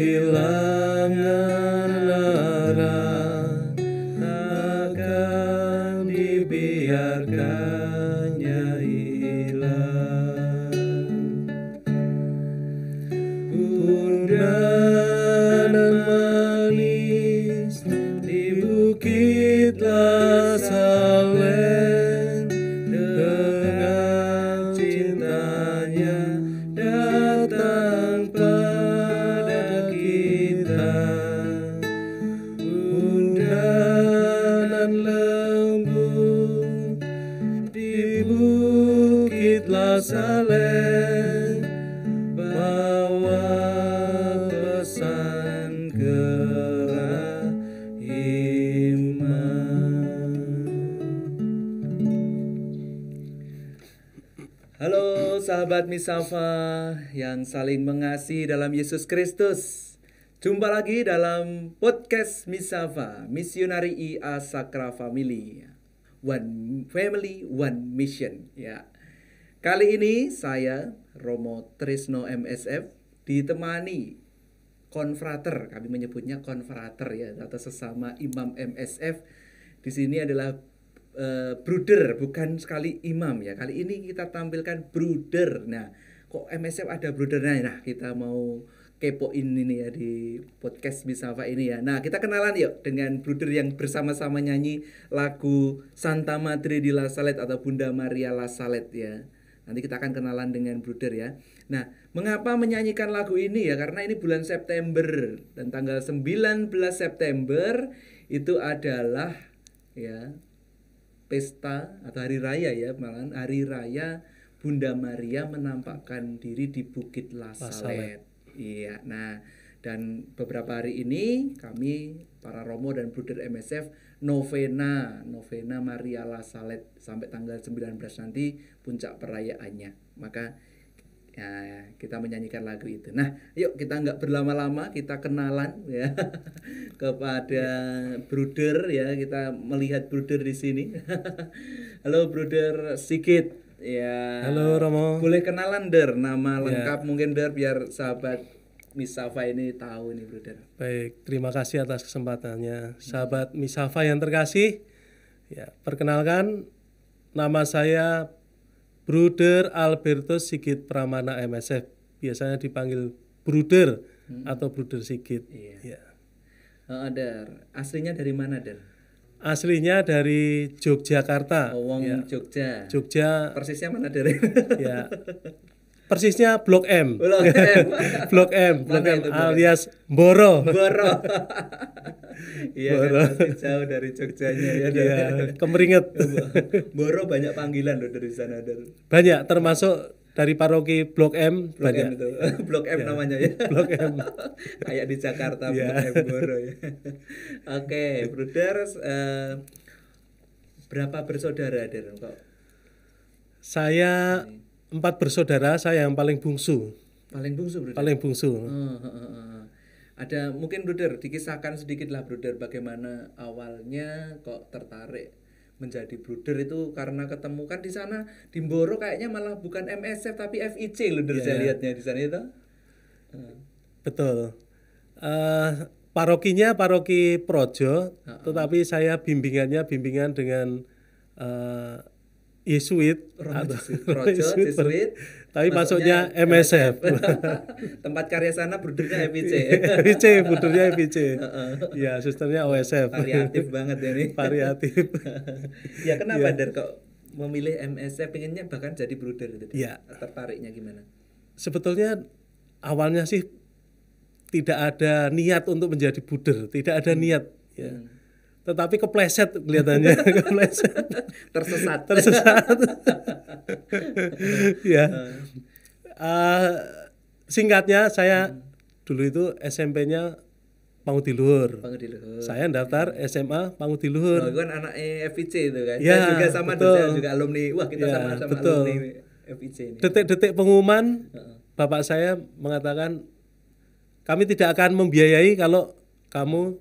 kehilangan arah, takkan dibiarkannya hilang. Bunda nan manis di bukit La Saleh, dengan cintanya datang pada kita. Bunda nan lembut di bukit La Saleh, bawa pesan gerah iman. Halo sahabat Misafa yang saling mengasihi dalam Yesus Kristus. Jumpa lagi dalam podcast Misafa, Misionari IA Sakra Family. One Family, One Mission. Ya. Kali ini saya Romo Trisno MSF ditemani konfrater, kami menyebutnya konfrater ya, atau sesama imam MSF. Di sini adalah bruder, bukan sekali imam ya. Kali ini kita tampilkan bruder. Nah, kok MSF ada brudernya? Nah, kita mau kepoin ini ya di podcast Misafa ini ya. Nah, kita kenalan yuk dengan bruder yang bersama-sama nyanyi lagu Santa Madre di La Salette atau Bunda Maria La Salette ya. Nanti kita akan kenalan dengan bruder ya. Nah, mengapa menyanyikan lagu ini ya? Karena ini bulan September dan tanggal 19 September itu adalah ya pesta atau hari raya ya, malahan hari raya Bunda Maria menampakkan diri di Bukit La Salette. Iya. Nah, dan beberapa hari ini kami para Romo dan bruder MSF novena Maria La Salette sampai tanggal 19 nanti puncak perayaannya. Maka ya, kita menyanyikan lagu itu. Nah, yuk kita nggak berlama-lama, kita kenalan ya kepada bruder ya. Kita melihat bruder di sini. Halo bruder Sigit. Ya. Halo Romo. Boleh kenalan Der, nama lengkap mungkin Der biar sahabat Misafa ini tahu nih bruder. Baik, terima kasih atas kesempatannya. Sahabat Misafa yang terkasih, ya, perkenalkan nama saya Bruder Albertus Sigit Pramana MSF. Biasanya dipanggil Bruder atau Bruder Sigit. Iya. Ya. Der, aslinya dari mana Der? Aslinya dari Yogyakarta. Wong ya. Jogja. Jogja. Persisnya mana Der? Ya. Persisnya Blok M. Blok M. Blok M alias Boro. Boro. Iya kan masih jauh dari Jogjanya ya. Iya, Kemeringet. Boro banyak panggilan loh dari sana Der. Banyak, termasuk dari paroki Blok M. Blok banyak. M itu. Blok M namanya ya. Blok M. Kayak di Jakarta Blok M Boro ya. Oke, bruder, berapa bersaudara Der kok? Saya 4 bersaudara, saya yang paling bungsu. Paling bungsu bruder. Paling bungsu. Ada mungkin bruder dikisahkan sedikit lah bruder bagaimana awalnya kok tertarik menjadi bruder itu karena ketemu kan di sana di Boro kayaknya malah bukan MSF tapi FIC loh der saya lihatnya di sana itu. Betul. Parokinya paroki Projo, tetapi saya bimbingan dengan Yesuit atau Jesuit, tapi masuknya MSF. Tempat karya sana brudernya FIC. FIC, brudernya FIC. Ya, susternya OSF. Variatif banget ya nih. Variatif. Ya kenapa Der kok memilih MSF, pengennya bahkan jadi bruder gitu? Ya. Tertariknya gimana? Sebetulnya awalnya sih tidak ada niat untuk menjadi bruder, tidak ada niat. Ya. Tetapi kepleset kelihatannya. Kepleset. Tersesat. Ya. Singkatnya saya dulu itu SMP-nya Pangudi-Luhur. Saya daftar SMA Pangudi-Luhur. Oh, itu kan anak FIC itu kan. Ya, saya juga sama saya juga alumni. Wah, kita sama-sama alumni FIC ini. Detik-detik pengumuman bapak saya mengatakan kami tidak akan membiayai kalau kamu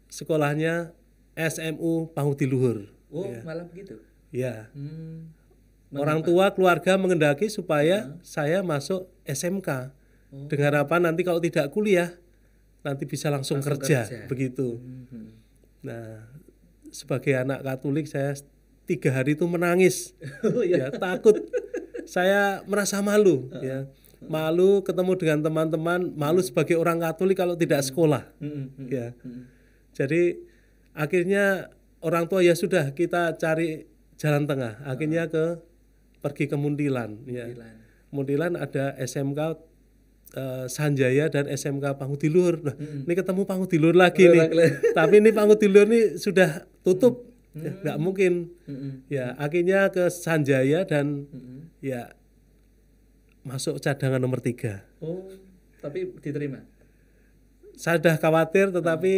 sekolahnya SMU Pangudi-Luhur. Oh, malah begitu. Ya. Orang tua keluarga mengendaki supaya saya masuk SMK. Dengan harapan nanti kalau tidak kuliah nanti bisa langsung kerja begitu. Nah, sebagai anak Katolik saya 3 hari itu menangis, ya takut, saya merasa malu, ya malu ketemu dengan teman-teman, malu sebagai orang Katolik kalau tidak sekolah, ya. Jadi akhirnya orang tua ya sudah kita cari jalan tengah, akhirnya pergi ke Muntilan, ya. Muntilan ada SMK Sanjaya dan SMK Pangudilur. Nah, ini ketemu Pangudilur lagi nih. Tapi ini Pangudilur ini sudah tutup. Ya, nggak mungkin. Ya, akhirnya ke Sanjaya dan ya masuk cadangan nomor 3. Oh, tapi diterima. Saya sudah khawatir tetapi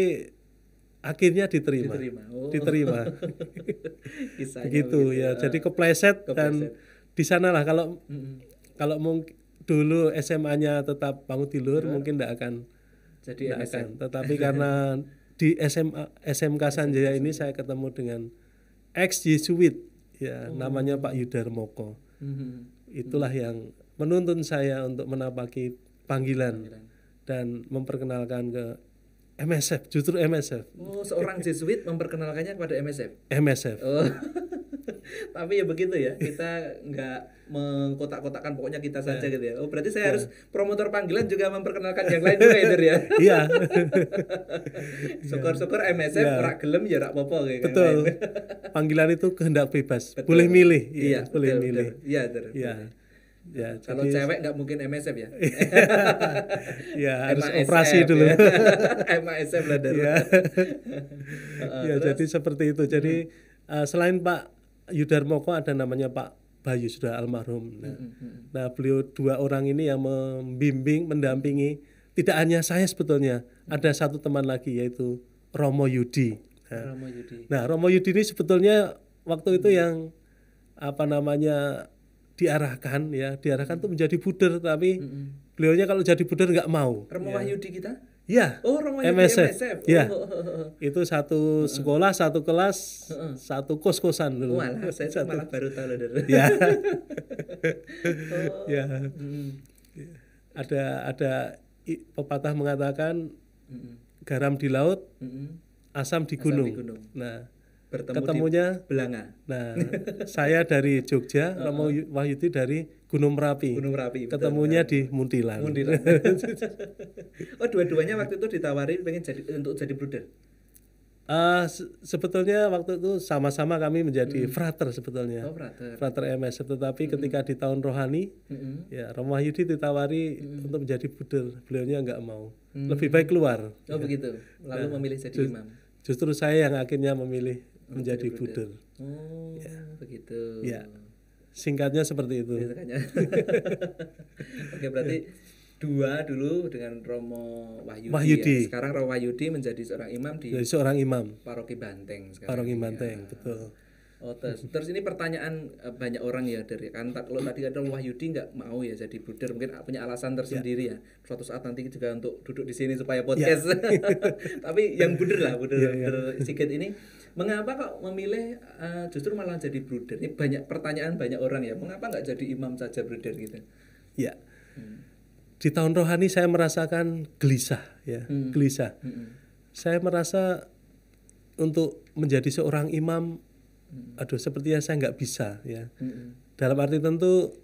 akhirnya diterima. Diterima. Begitu ya. Jadi kepleset dan di sanalah kalau mungkin dulu SMA-nya tetap Pangudilur mungkin tidak akan jadi MSF. Tetapi karena di SMK Sanjaya ini saya ketemu dengan ex Jesuit, ya namanya Pak Yudarmoko. Itulah yang menuntun saya untuk menapaki panggilan dan memperkenalkan ke MSF, justru MSF. Oh, seorang Jesuit memperkenalkannya kepada MSF. MSF. Oh. Tapi ya begitu ya, kita nggak mengkotak-kotakkan, pokoknya kita saja gitu ya. Oh, berarti saya harus promotor panggilan juga memperkenalkan yang lain juga ya. Iya. Syukur-syukur MSF ora gelem ya rak apa-apa kayak. Betul. Panggilan itu kehendak bebas. Betul. Boleh milih. Iya, boleh betul, milih. Iya, betul. Iya. Ya, kalau cewek nggak mungkin MSF ya. Ya, harus operasi dulu. Ya. MSF lah dari. Ya, jadi seperti itu. Jadi selain Pak Yudarmoko ada namanya Pak Bayu, sudah almarhum. Nah, beliau 2 orang ini yang membimbing, mendampingi. Tidak hanya saya sebetulnya, ada satu teman lagi yaitu Romo Yudi. Nah, Romo Yudi ini sebetulnya waktu itu yang diarahkan untuk menjadi buder, tapi beliaunya kalau jadi buder nggak mau. Romo Wahyudi kita? Ya. Oh, Romo Yudi MSF. Ya. Itu satu sekolah, satu kelas, satu kos-kosan dulu. Walah, saya malah baru tahu loh. Ya. Ya. Ada pepatah mengatakan garam di laut, asam di gunung. Nah, ketemunya di Belanga. Nah, saya dari Jogja, Romo Wahyudi dari Gunung Merapi. Ketemunya di Muntilan. Oh, dua-duanya waktu itu ditawari pengen untuk jadi bruder. Sebetulnya waktu itu sama-sama kami menjadi frater sebetulnya. Oh, frater MS. Tetapi ketika di tahun rohani, ya Romo Wahyudi ditawari untuk menjadi bruder. Beliaunya nggak mau. Lebih baik keluar. Oh, begitu. Lalu memilih jadi imam. Justru saya yang akhirnya memilih menjadi buder. Oh, ya. Begitu. Ya, singkatnya seperti itu. Oke, berarti 2 dulu dengan Romo Wahyudi. Ya. Sekarang Romo Wahyudi menjadi seorang imam di Paroki Banteng sekarang. Paroki Banteng, betul. Oh, terus ini pertanyaan banyak orang ya dari kan kalau tadi ada Wahyudi nggak mau ya jadi buder, mungkin punya alasan tersendiri ya. Suatu saat nanti juga untuk duduk di sini supaya podcast. Tapi yang buder Sigit ini mengapa kok memilih justru malah jadi bruder? Ini banyak pertanyaan banyak orang ya. Mengapa nggak jadi imam saja bruder gitu? Ya. Di tahun rohani saya merasakan gelisah ya, gelisah. Saya merasa untuk menjadi seorang imam sepertinya saya nggak bisa ya. Dalam arti tentu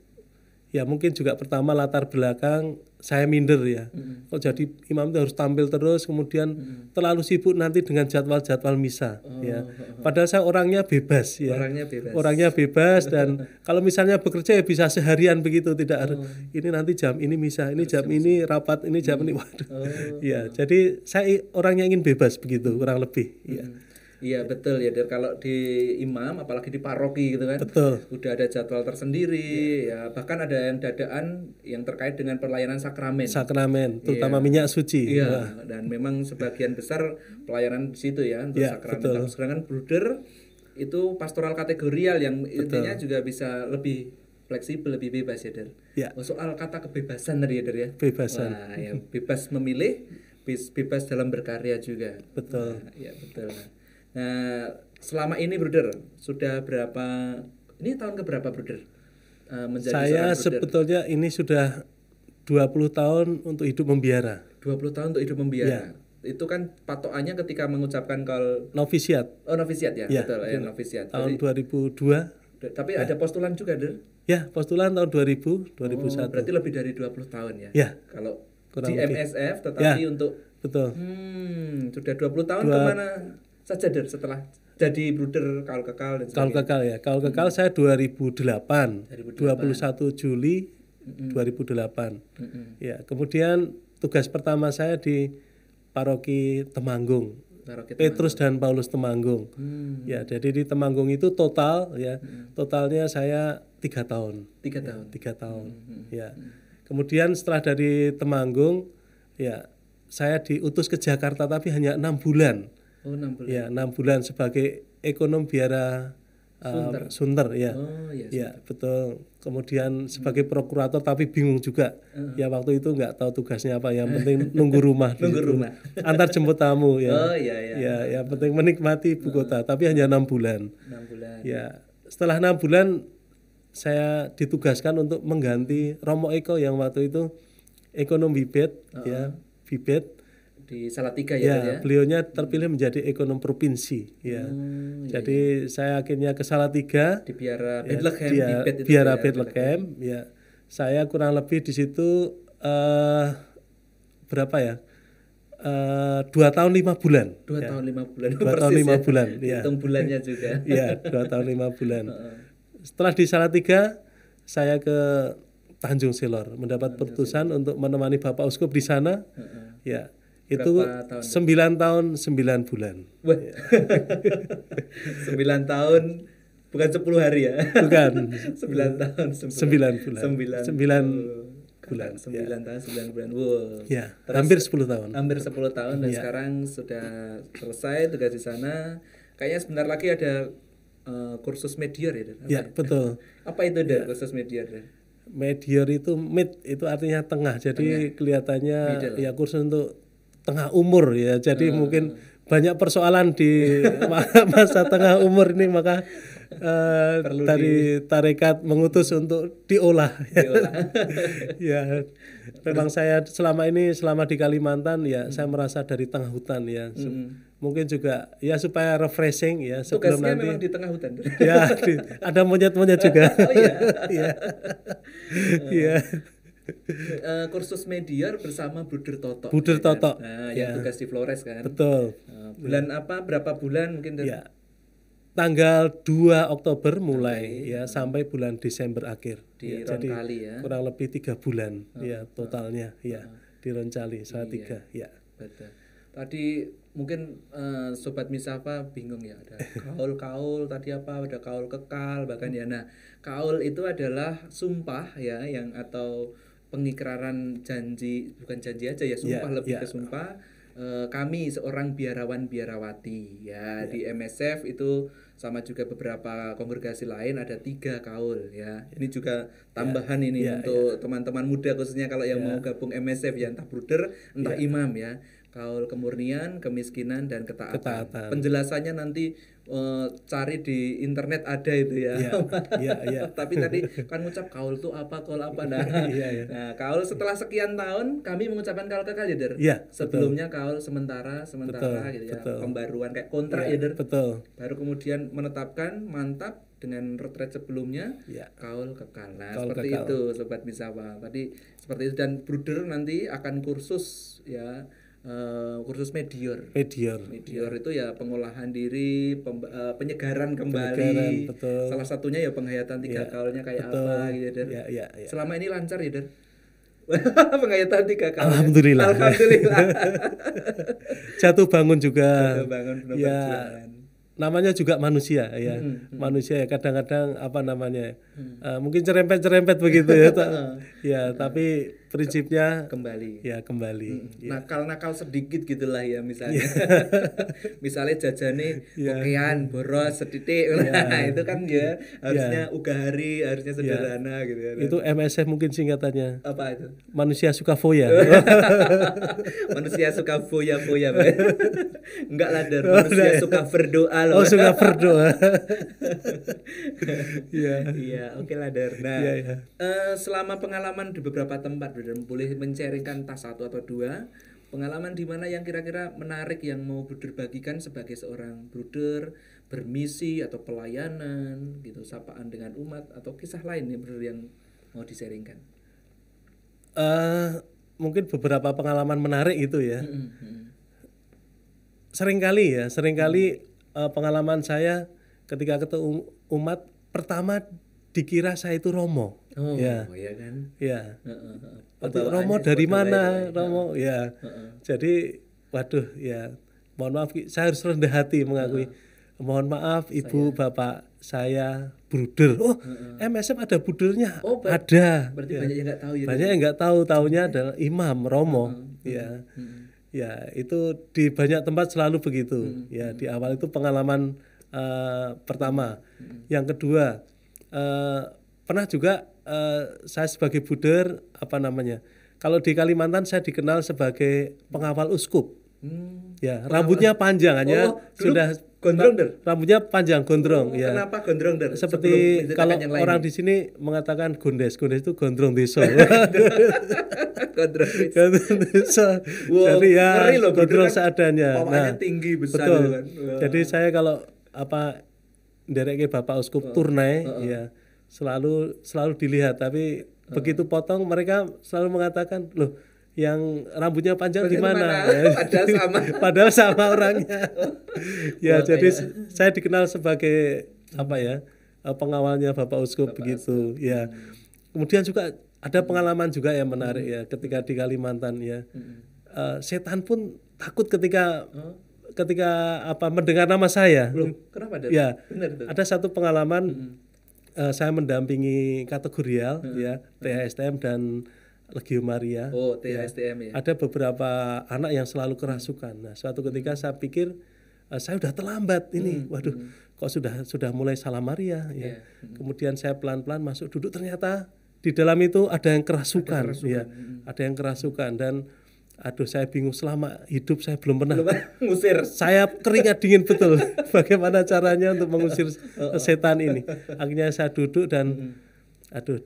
ya mungkin juga pertama latar belakang saya minder ya. Kok jadi imam itu harus tampil terus, kemudian terlalu sibuk nanti dengan jadwal-jadwal misa ya. Padahal saya orangnya bebas ya. Orangnya bebas dan kalau misalnya bekerja ya bisa seharian begitu, tidak harus ini nanti jam ini misa, ini jam ini rapat, ini jam ini waduh. Ya, jadi saya orangnya ingin bebas begitu kurang lebih ya. Iya betul ya, kalau di imam apalagi di paroki gitu kan. Betul. Udah ada jadwal tersendiri ya, bahkan ada yang dadaan yang terkait dengan pelayanan sakramen. Terutama minyak suci. Iya, dan memang sebagian besar pelayanan di situ ya untuk sakramen. Betul. Sedangkan bruder itu pastoral kategorial yang intinya juga bisa lebih fleksibel, lebih bebas ya, Der. Ya. Soal kata kebebasan tadi ya, Der ya. Bebasan. Wah, ya, bebas memilih, bebas dalam berkarya juga. Betul. Ya, betul. Nah, selama ini bruder sudah berapa? Ini tahun keberapa bruder? Saya sebetulnya ini sudah 20 tahun untuk hidup membiara. 20 tahun untuk hidup membiara. Itu kan patokannya ketika mengucapkan kaul Novisiat novisiat ya, Ya, betul ya novisiat. tahun Berarti, 2002. tapi ada postulan juga, Der. Ya, postulan tahun 2000, Oh, 2001. berarti lebih dari 20 tahun ya. Ya, Kalau kurang di lebih. MSF tetapi Ya. untuk Betul. sudah 20 tahun kemana saja, Der, setelah jadi bruder kaul kekal dan Kaul sebagainya? kekal ya. Kaul kekal saya 2008. 21 Juli 2008. Ya, kemudian tugas pertama saya di Paroki Temanggung. Paroki Petrus dan Paulus Temanggung. Ya, jadi di Temanggung itu total ya, totalnya saya 3 tahun. 3 tahun. 3 tahun. Ya. Kemudian setelah dari Temanggung, ya saya diutus ke Jakarta tapi hanya 6 bulan. Oh, 6 bulan. Ya, 6 bulan sebagai ekonom biara Sunter ya. Oh, iya. Ya, betul. Kemudian sebagai prokurator tapi bingung juga. Ya waktu itu nggak tahu tugasnya apa, yang penting nunggu rumah. Nunggu gitu. rumah. Antar jemput tamu ya. Oh, iya. Ya, yang penting menikmati ibu kota, tapi hanya 6 bulan. 6 bulan. Ya, setelah 6 bulan saya ditugaskan untuk mengganti Romo Eko yang waktu itu ekonom Bibet ya, Bibet. Di Salatiga Ya, ya. beliaunya terpilih menjadi ekonom provinsi ya. Jadi saya akhirnya ke Salatiga Di Biara ya, Bethlehem, Bibet itu Biara ya, Bethlehem ya. Saya kurang lebih di situ berapa ya? 2 tahun 5 bulan. 2 ya. tahun 5 bulan. 2 tahun 5 bulan ya. Hitung bulannya juga. Ya, 2 tahun 5 bulan. Setelah di Salatiga saya ke Tanjung Selor mendapat putusan untuk menemani Bapak Uskup di sana. Ya. Itu Berapa tahun? 9 tahun 9 bulan. Wah. 9 tahun bukan 10 hari ya. Bukan. 9 tahun 9 bulan. 9 bulan. 9 tahun 9 bulan. Wow. Ya, Terus hampir 10 tahun. Hampir 10 tahun dan sekarang sudah selesai tugas di sana. Kayaknya sebentar lagi ada kursus medior ya, Dan? Ya, betul. Apa itu, Dan, kursus medior, Dan? Medior itu mid itu artinya tengah. Jadi kelihatannya ya kursus untuk tengah umur ya. Jadi mungkin banyak persoalan di masa tengah umur ini, maka dari tarekat mengutus untuk diolah. Ya, memang saya selama di Kalimantan ya saya merasa dari tengah hutan ya. Mungkin juga ya supaya refreshing ya sebelum Tugasnya nanti. memang di tengah hutan. Ya, ada monyet-monyet juga. Oh iya. Iya. Iya. Kursus medior bersama Bruder Toto. Bruder Toto. Nah, yang tugas di Flores kan. Betul. Bulan apa? Berapa bulan mungkin? Ya. Tanggal 2 Oktober mulai ya sampai bulan Desember akhir. Di Ya, jadi Roncali ya. kurang lebih 3 bulan ya totalnya ya di Roncali Salatiga ya. Betul. Tadi mungkin Sobat Misafa bingung ya, ada kaul-kaul tadi apa, ada kaul kekal bahkan ya. Nah, kaul itu adalah sumpah ya, yang atau pengikraran janji, bukan janji aja ya, sumpah lebih ke sumpah. Kami seorang biarawan biarawati ya, di MSF itu sama juga beberapa kongregasi lain ada 3 kaul ya. Ini juga tambahan ini untuk teman-teman muda khususnya kalau yang mau gabung MSF ya, entah bruder entah imam ya. Kaul kemurnian, kemiskinan, dan ketaatan. Penjelasannya nanti cari di internet ada itu ya. Tapi tadi kan ngucap kaul itu apa, kaul apa. Nah, kaul setelah sekian tahun kami mengucapkan kaul kekal ya, Der. Sebelumnya kaul sementara gitu ya. Pembaruan kayak kontrak ya, Der. Betul. Baru kemudian menetapkan mantap dengan retret sebelumnya kaul kekal. Nah, kaul seperti kekal. Itu Sobat Misawa. Tadi seperti itu, dan bruder nanti akan kursus ya. Kursus medior itu ya pengolahan diri, penyegaran kembali. Betul. Salah satunya ya penghayatan 3 kaulnya kayak apa gitu, Der. Selama ini lancar ya, Der. Penghayatan 3 kaul. Alhamdulillah. Jatuh bangun juga. Ya. Namanya juga manusia ya. Manusia ya kadang-kadang apa namanya? Mungkin cerempet-cerempet begitu ya. Ya, tapi prinsipnya kembali. Nakal-nakal sedikit gitulah ya misalnya. Misalnya jajane pokean boros seditik. Nah, itu kan ya harusnya ugahari, harusnya sederhana gitu ya. Itu MSF mungkin singkatannya. Apa itu? Manusia suka foya. Manusia suka foya-foya. Enggak lah, Der. Manusia suka berdoa loh. Oh, suka berdoa. Iya, oke lah, Der. Nah, selama pengalaman di beberapa tempat, boleh mencaringkan tas 1 atau 2 pengalaman di mana yang kira-kira menarik yang mau Bruder bagikan sebagai seorang bruder bermisi atau pelayanan gitu, sapaan dengan umat atau kisah lain ya Bruder yang mau disaringkan. Mungkin beberapa pengalaman menarik itu ya. Mm-mm. Seringkali pengalaman saya ketika ketemu umat pertama dikira saya itu Romo. Oh, Ya. iya kan. Ya. Berarti Pembawaannya Romo dari seperti mana? lain-lain. Romo ya. Jadi waduh ya. Mohon maaf, saya harus rendah hati mengakui. Mohon maaf Ibu, Bapak, saya bruder. Oh, MSF ada brudernya. Oh, ada. Berarti Ya. banyak yang nggak tahu ya. Banyak yang nggak tahu, taunya adalah imam Romo. Ya. Ya, itu di banyak tempat selalu begitu. Ya, di awal itu pengalaman pertama. Yang kedua, pernah juga saya sebagai bruder kalau di Kalimantan saya dikenal sebagai pengawal uskup. Ya, rambutnya panjang hanya sudah gondrong Der. rambutnya panjang gondrong ya. Kenapa gondrong Der? Seperti Sebelum kalau menceritakan yang lain orang nih. di sini mengatakan gondes itu gondrong desa. Gondrong. Gondrong desa. Wow, Jadi ya ngeri loh, Bruder, gondrong kan seadanya. pawaknya tinggi besar betul. gitu kan. Wah. Jadi saya kalau ndereke Bapak Uskup Turnai ya selalu dilihat, tapi begitu potong mereka selalu mengatakan, "Loh, yang rambutnya panjang di mana?" Ya. Padahal sama. Padahal sama orangnya. Ya, Wah, jadi kayak- saya dikenal sebagai pengawalnya Bapak Uskup begitu. Ya. Kemudian juga ada pengalaman juga yang menarik ya ketika di Kalimantan ya. Setan pun takut ketika mendengar nama saya. Loh, kenapa Der? Ya. Benar itu. Ada satu pengalaman saya mendampingi kategorial ya, THSTM dan Legio Maria. Oh, THSTM ya. Ada beberapa anak yang selalu kerasukan. Nah, suatu ketika saya pikir saya udah terlambat ini. Waduh, kok sudah mulai salah Maria ya. Kemudian saya pelan-pelan masuk duduk, ternyata di dalam itu ada yang kerasukan, ya. Ada yang kerasukan dan aduh, saya bingung, selama hidup saya belum pernah ngusir. saya keringat dingin betul bagaimana caranya untuk mengusir setan ini. Akhirnya saya duduk dan aduh,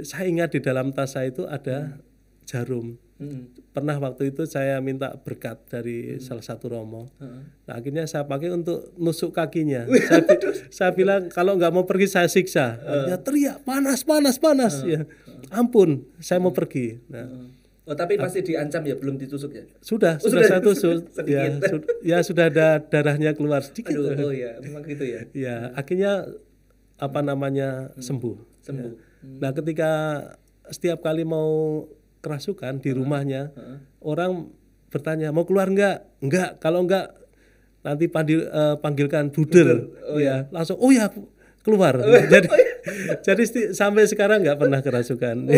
saya ingat di dalam tas saya itu ada jarum. Pernah waktu itu saya minta berkat dari salah satu Romo. Nah, akhirnya saya pakai untuk nusuk kakinya. Saya bilang kalau nggak mau pergi saya siksa. Akhirnya teriak panas ya. Ampun, saya mau pergi. Nah, Oh, tapi pasti diancam ya, belum ditusuk ya? sudah saya tusuk. Ya, sudah ada darahnya keluar sedikit. Aduh, oh ya, memang gitu ya. Ya, akhirnya sembuh. Sembuh. Nah, ketika setiap kali mau kerasukan di rumahnya, orang bertanya, "Mau keluar enggak?" "Enggak, kalau enggak nanti panggilkan bruder." Ya, langsung, "Oh ya, keluar." Jadi sampai sekarang nggak pernah kerasukan.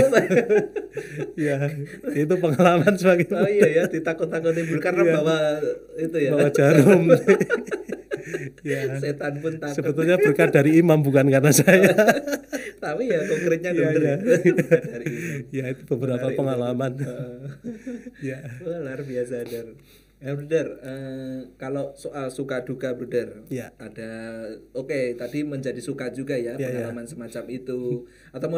Ya, itu pengalaman sebagai Oh iya ya, ditakut-takutin karena bawa itu ya. bawa jarum. Ya, Setan pun takut. sebetulnya berkat dari imam bukan karena saya. Tapi ya konkretnya Iya, bener. iya. Dari ini. Ya, itu beberapa Menarik, pengalaman. Ya. Wah, luar biasa Der. Ya Bruder, kalau soal suka duka Bruder, Ya. ada oke, tadi menjadi suka juga ya Ya, pengalaman semacam itu. Atau mau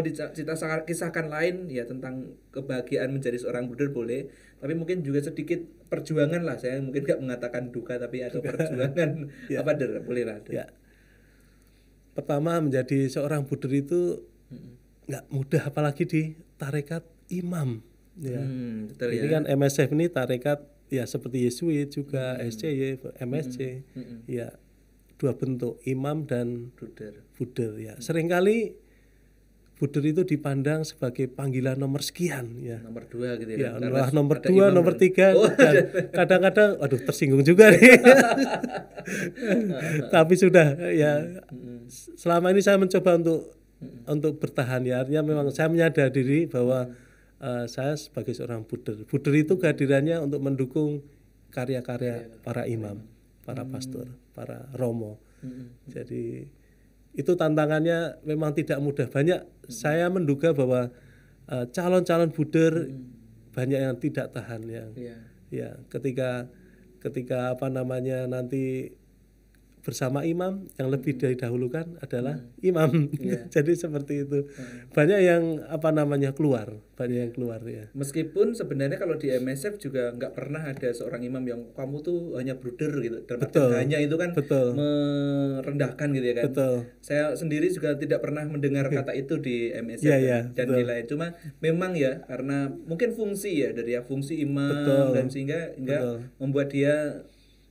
kisahkan lain ya tentang kebahagiaan menjadi seorang Bruder boleh. Tapi mungkin juga sedikit perjuangan lah. Saya mungkin nggak mengatakan duka tapi ada perjuangan. Ya. Apa Der? Boleh lah. Der. Ya. Pertama, menjadi seorang bruder itu nggak mudah, apalagi di tarekat imam. Ya. Betul Ini ya. kan MSF ini tarekat ya seperti Yesuit juga, SCY, MSC. Ya, dua bentuk, imam dan Bruder. bruder ya. Seringkali bruder itu dipandang sebagai panggilan nomor sekian ya. Nomor 2 gitu Ya, ya. Karena nomor ada 2, imam nomor 3 Oh, dan kadang-kadang waduh, tersinggung juga nih. Tapi sudah ya, selama ini saya mencoba untuk bertahan ya. Artinya memang saya menyadari diri bahwa saya sebagai seorang bruder. Bruder itu kehadirannya untuk mendukung karya-karya para imam, para pastor, para romo. Jadi itu tantangannya memang tidak mudah. Saya menduga bahwa calon-calon bruder banyak yang tidak tahan yang Iya. ya ketika nanti bersama imam, yang lebih didahulukan adalah imam. Iya. Jadi seperti itu. Banyak yang banyak yang keluar ya. Meskipun sebenarnya kalau di MSF juga nggak pernah ada seorang imam yang kamu tuh hanya bruder gitu. Dalam Betul. artian hanya itu kan Betul. merendahkan gitu ya kan. Betul. Saya sendiri juga tidak pernah mendengar kata itu di MSF Iya, dan betul. nilai. Cuma memang ya karena mungkin fungsi ya dari fungsi imam Betul. dan sehingga Betul. membuat dia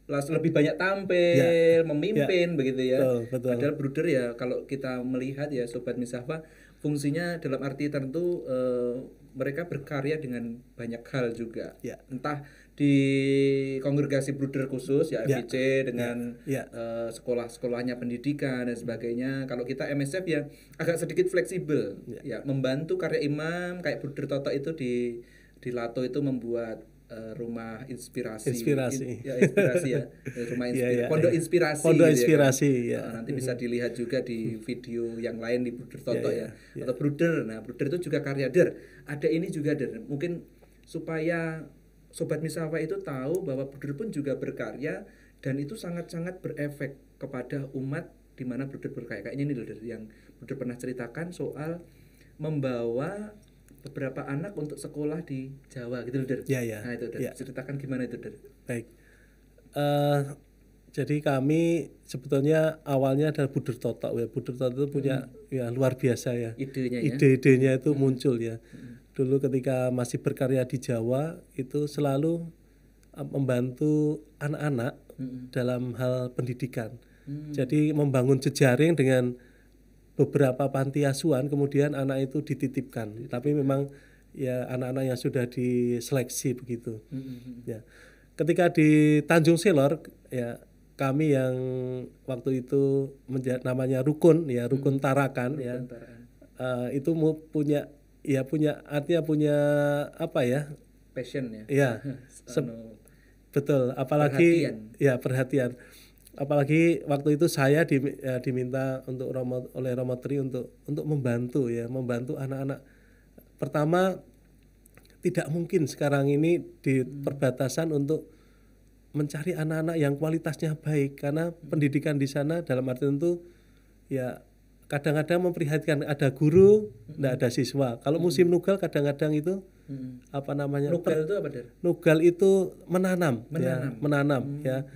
lebih banyak tampil, memimpin begitu ya. Betul. Padahal bruder ya kalau kita melihat ya Sobat Misafa fungsinya dalam arti tertentu mereka berkarya dengan banyak hal juga. Ya. Entah di kongregasi bruder khusus ya FIC dengan sekolah-sekolahnya pendidikan dan sebagainya. Kalau kita MSF ya agak sedikit fleksibel ya membantu karya imam kayak bruder Toto itu di Lato itu membuat rumah inspirasi rumah inspirasi pondok inspirasi pondok gitu inspirasi ya kan? Nanti bisa dilihat juga di video yang lain di Bruder Toto atau Bruder. Nah Bruder itu juga karya ada ini juga mungkin supaya Sobat Misafa itu tahu bahwa Bruder pun juga berkarya dan itu sangat-sangat berefek kepada umat di mana Bruder berkarya. Kayaknya ini loh yang Bruder pernah ceritakan soal membawa beberapa anak untuk sekolah di Jawa gitu loh, Der. Nah itu, Der. Ceritakan gimana itu, Der? Baik. Jadi kami sebetulnya awalnya adalah Bruder Toto ya. Bruder Toto itu punya ya luar biasa ya. Ide-idenya itu muncul ya. Dulu ketika masih berkarya di Jawa itu selalu membantu anak-anak dalam hal pendidikan. Jadi membangun jejaring dengan beberapa panti asuhan, kemudian anak itu dititipkan. Tapi memang ya anak-anak yang sudah diseleksi begitu. Ya. Ketika di Tanjung Selor ya kami yang waktu itu namanya Rukun ya, Rukun Tarakan ya. Itu punya artinya punya apa ya? Passion ya. Ya. Betul, apalagi perhatian. Apalagi waktu itu saya diminta oleh Romotri untuk membantu anak-anak. Pertama tidak mungkin sekarang ini di perbatasan untuk mencari anak-anak yang kualitasnya baik karena pendidikan di sana dalam arti tentu ya kadang-kadang memprihatinkan, ada guru enggak ada siswa. Kalau musim nugal kadang-kadang itu apa namanya? Nugal itu apa, Der? Nugal itu menanam. Ya.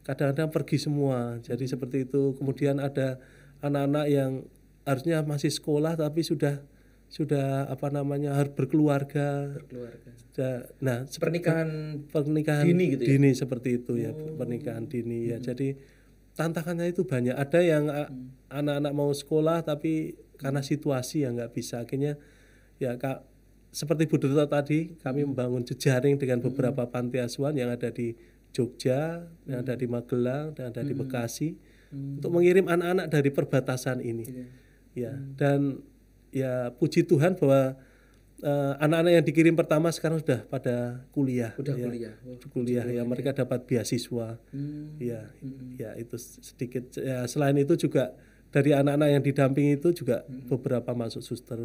Kadang-kadang pergi semua, jadi seperti itu. Kemudian ada anak-anak yang harusnya masih sekolah tapi sudah apa namanya harus berkeluarga. Nah, pernikahan dini gitu ya? Dini seperti itu ya, pernikahan dini ya. Jadi tantangannya itu banyak. Ada yang anak-anak mau sekolah tapi karena situasi yang nggak bisa, akhirnya ya seperti Bu Duto tadi kami membangun jejaring dengan beberapa panti asuhan yang ada di Jogja, yang ada di Magelang, dan ada di Bekasi untuk mengirim anak-anak dari perbatasan ini. Ya, dan ya puji Tuhan bahwa anak-anak yang dikirim pertama sekarang sudah pada kuliah. Kuliah ya, mereka dapat beasiswa. Ya itu sedikit. Ya, selain itu juga dari anak-anak yang didampingi itu juga beberapa masuk suster,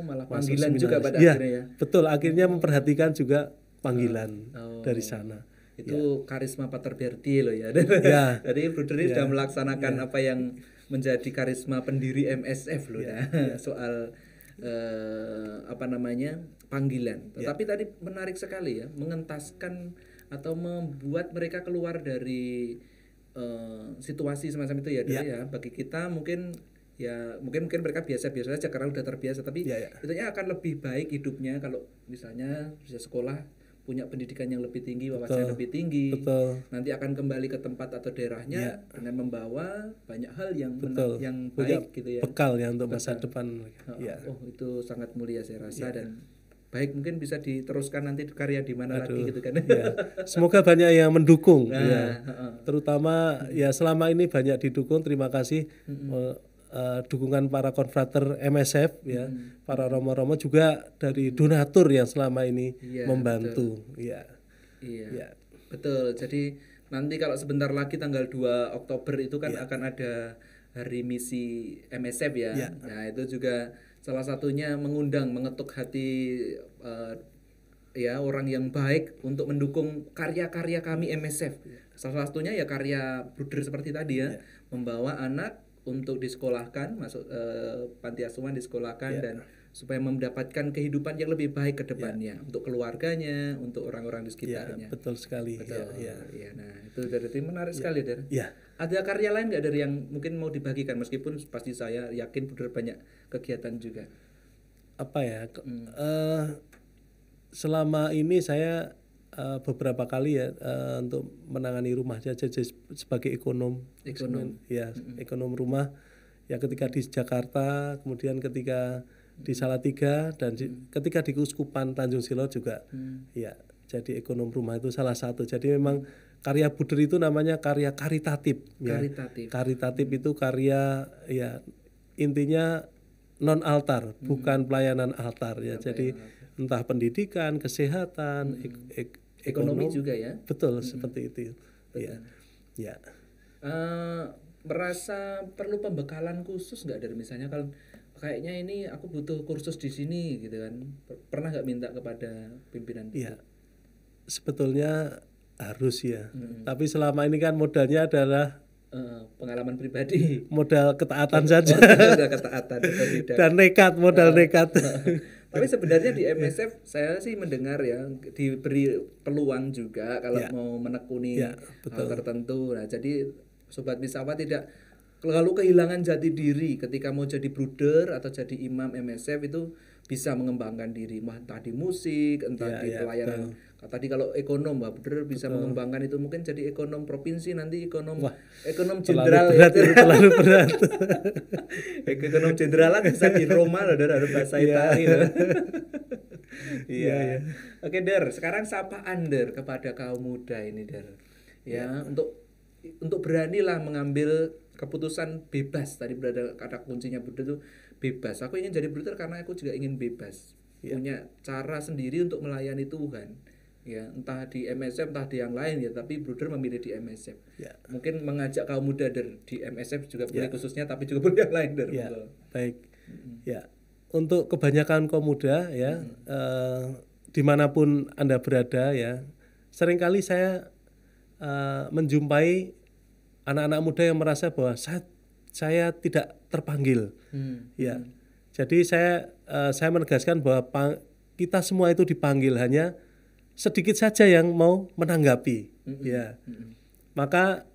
malah panggilan juga pada akhirnya ya. Betul, akhirnya memperhatikan juga panggilan dari sana. Itu karisma Pater Berti loh ya. Jadi Bruder ini sudah melaksanakan apa yang menjadi karisma pendiri MSF loh soal apa namanya panggilan. Tapi tadi menarik sekali ya, mengentaskan atau membuat mereka keluar dari situasi semacam itu ya, ya. Bagi kita mungkin mereka biasa-biasa saja karena udah terbiasa, tapi itu akan lebih baik hidupnya kalau misalnya bisa sekolah, punya pendidikan yang lebih tinggi, wawasan lebih tinggi. Nanti akan kembali ke tempat atau daerahnya dengan membawa banyak hal yang baik gitu ya. Bekal ya untuk masa depan. Itu sangat mulia saya rasa dan baik, mungkin bisa diteruskan nanti karya di mana lagi gitu kan. Semoga banyak yang mendukung terutama ya selama ini banyak didukung. Terima kasih dukungan para konfrater MSF ya, para romo-romo juga dari donatur yang selama ini membantu. Betul. Jadi nanti kalau sebentar lagi tanggal 2 Oktober itu kan akan ada hari misi MSF ya. Nah, itu juga salah satunya mengetuk hati ya orang yang baik untuk mendukung karya-karya kami MSF. Salah satunya ya karya Bruder seperti tadi ya, membawa anak untuk disekolahkan, masuk panti asuhan disekolahkan dan supaya mendapatkan kehidupan yang lebih baik ke depannya untuk keluarganya, untuk orang-orang di sekitarnya. Betul sekali. Betul. Ya. Nah, itu dari menarik sekali, Der. Ya. Ada karya lain nggak dari yang mungkin mau dibagikan, meskipun pasti saya yakin Bruder banyak kegiatan juga. Apa ya? Selama ini saya beberapa kali ya untuk menangani rumah saja sebagai ekonom. Ekonom rumah. Ya ketika di Jakarta, kemudian ketika di Salatiga dan ketika di Keuskupan Tanjung Silor juga ya jadi ekonom rumah itu salah satu. Jadi memang karya Bruder itu namanya karya karitatif ya. Karitatif itu karya ya intinya non altar, bukan pelayanan altar ya. Jadi entah pendidikan, kesehatan, ekonomi juga ya. Betul seperti itu. Ya. Ya. Merasa perlu pembekalan khusus nggak dari misalnya kalau kayaknya ini aku butuh kursus di sini gitu kan, pernah nggak minta kepada pimpinan? Iya, sebetulnya harus ya. Tapi selama ini kan modalnya adalah pengalaman pribadi, modal ketaatan saja, modal ketaatan dan nekat, modal nekat. Tapi sebenarnya di MSF saya sih mendengar ya diberi peluang juga kalau mau menekuni hal tertentu. Nah, jadi Sobat Misawa tidak lalu kehilangan jati diri ketika mau jadi bruder atau jadi imam MSF, itu bisa mengembangkan diri, entah di musik, entah di pelayanan. Tadi kalau ekonom, Bruder bisa mengembangkan itu, mungkin jadi ekonom provinsi, nanti ekonom jenderal. Terlalu berat. Ekonom jenderal bisa di Roma loh, ada bahasa Italia. Iya. Oke, Der, sekarang sapaan Der kepada kaum muda ini, Der. Ya, untuk beranilah mengambil keputusan bebas. Tadi berada kata kuncinya Bruder itu bebas. Aku ingin jadi bruder karena aku juga ingin bebas, punya cara sendiri untuk melayani Tuhan. Ya, entah di MSF entah di yang lain ya, tapi Bruder memilih di MSF. Mungkin mengajak kaum muda di MSF juga boleh khususnya, tapi juga boleh yang lain Baik. Ya, untuk kebanyakan kaum muda ya, dimanapun Anda berada ya, seringkali saya menjumpai anak-anak muda yang merasa bahwa saya tidak terpanggil. Ya. Jadi saya menegaskan bahwa kita semua itu dipanggil, hanya sedikit saja yang mau menanggapi. Ya. Maka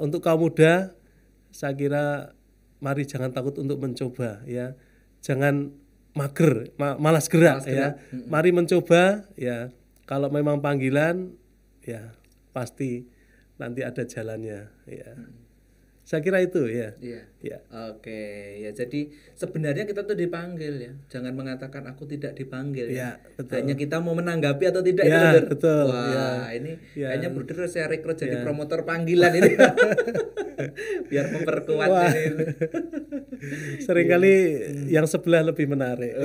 untuk kaum muda saya kira mari jangan takut untuk mencoba ya. Jangan mager, malas gerak ya. Mari mencoba ya. Kalau memang panggilan ya pasti nanti ada jalannya ya. Saya kira itu ya. Iya. Oke, ya jadi sebenarnya kita tuh dipanggil ya. Jangan mengatakan aku tidak dipanggil ya. Betul. Hanya kita mau menanggapi atau tidak ya, itu. Betul. Wah, ini kayaknya Bruder saya rekrut jadi promotor panggilan ini. Biar memperkuat ini. Seringkali yang sebelah lebih menarik.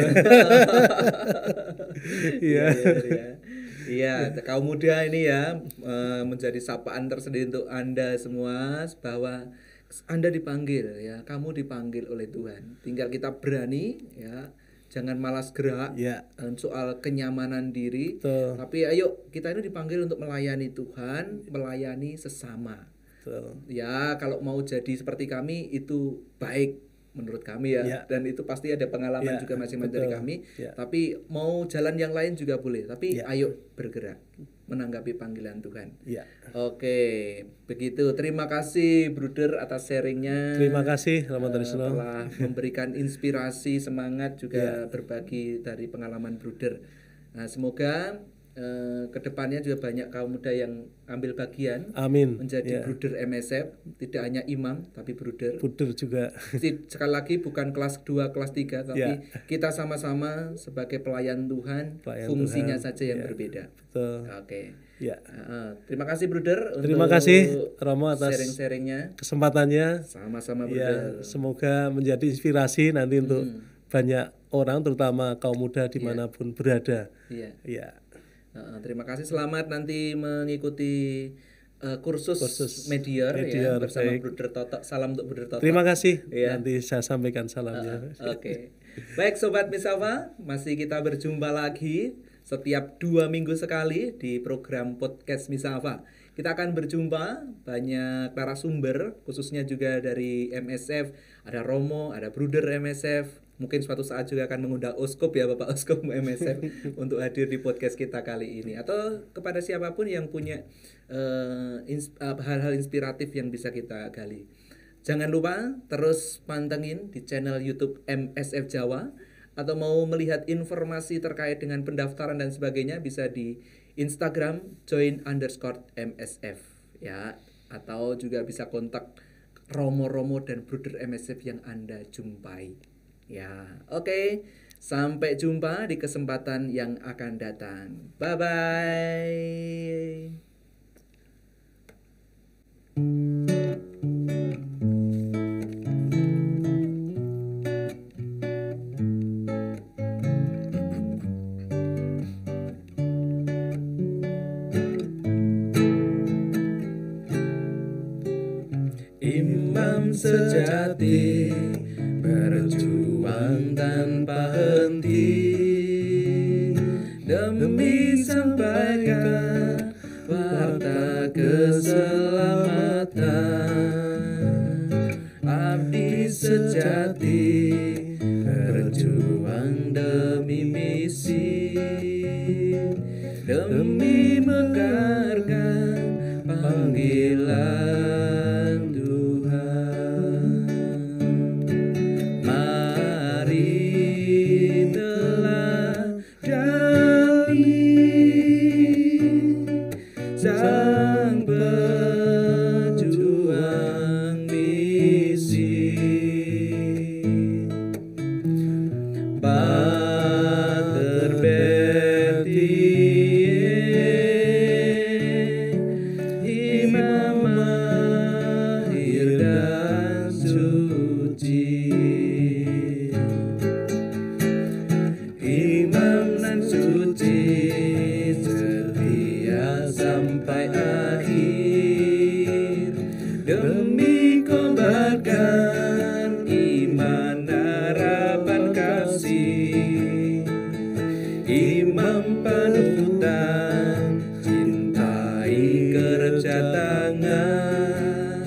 Iya, kaum muda ini ya menjadi sapaan tersendiri untuk Anda semua, bahwa Anda dipanggil ya, kamu dipanggil oleh Tuhan. Tinggal kita berani ya, jangan malas gerak dalam soal kenyamanan diri. Tapi ayo kita ini dipanggil untuk melayani Tuhan, melayani sesama. Ya, kalau mau jadi seperti kami itu baik menurut kami ya. Dan itu pasti ada pengalaman juga masing-masing dari kami. Tapi mau jalan yang lain juga boleh. Tapi ayo bergerak menanggapi panggilan Tuhan. Oke, begitu. Terima kasih Bruder atas sharingnya. Terima kasih Ramadhanisno telah memberikan inspirasi, semangat juga berbagi dari pengalaman Bruder. Nah, semoga kedepannya juga banyak kaum muda yang ambil bagian. Amin. Menjadi Bruder MSF, tidak hanya imam tapi Bruder. Bruder juga. Sekali lagi bukan kelas 2, kelas 3, tapi kita sama-sama sebagai pelayan Tuhan, fungsinya Tuhan saja yang berbeda. Betul. Oke. Ya. Terima kasih Bruder. Terima kasih Romo atas sharing-sharingnya. Kesempatannya. Sama-sama Bruder. Semoga menjadi inspirasi nanti untuk banyak orang, terutama kaum muda dimanapun berada. Iya. Terima kasih, selamat nanti mengikuti kursus Medior ya, bersama Bruder Toto. Salam untuk Bruder Toto. Terima kasih. Nanti saya sampaikan salamnya. Oke. Baik Sobat Misawa, masih kita berjumpa lagi setiap 2 minggu sekali di program podcast Misafa. Kita akan berjumpa banyak narasumber, khususnya juga dari MSF, ada Romo, ada Bruder MSF. Mungkin suatu saat juga akan mengundang Oskop ya, Bapak Oskop MSF untuk hadir di podcast kita kali ini. Atau kepada siapapun yang punya hal-hal inspiratif yang bisa kita gali. Jangan lupa terus pantengin di channel YouTube MSF Jawa. Atau mau melihat informasi terkait dengan pendaftaran dan sebagainya bisa di Instagram join_MSF ya, atau juga bisa kontak Romo dan Bruder MSF yang Anda jumpai ya. Oke, sampai jumpa di kesempatan yang akan datang. Bye bye. Imam sejati berjuang tanpa henti demi sampaikan warta keselamatan. Abdi sejati berjuang demi misi, demi mekarkan panggilan Tuhan. Mari teladani sang pejuang misi. Pater Bertie, imam mahir dan suci, imam nan suci setia sampai akhir, demi kobarkan iman harapan kasih. Imam panutan cintai kerja tangan,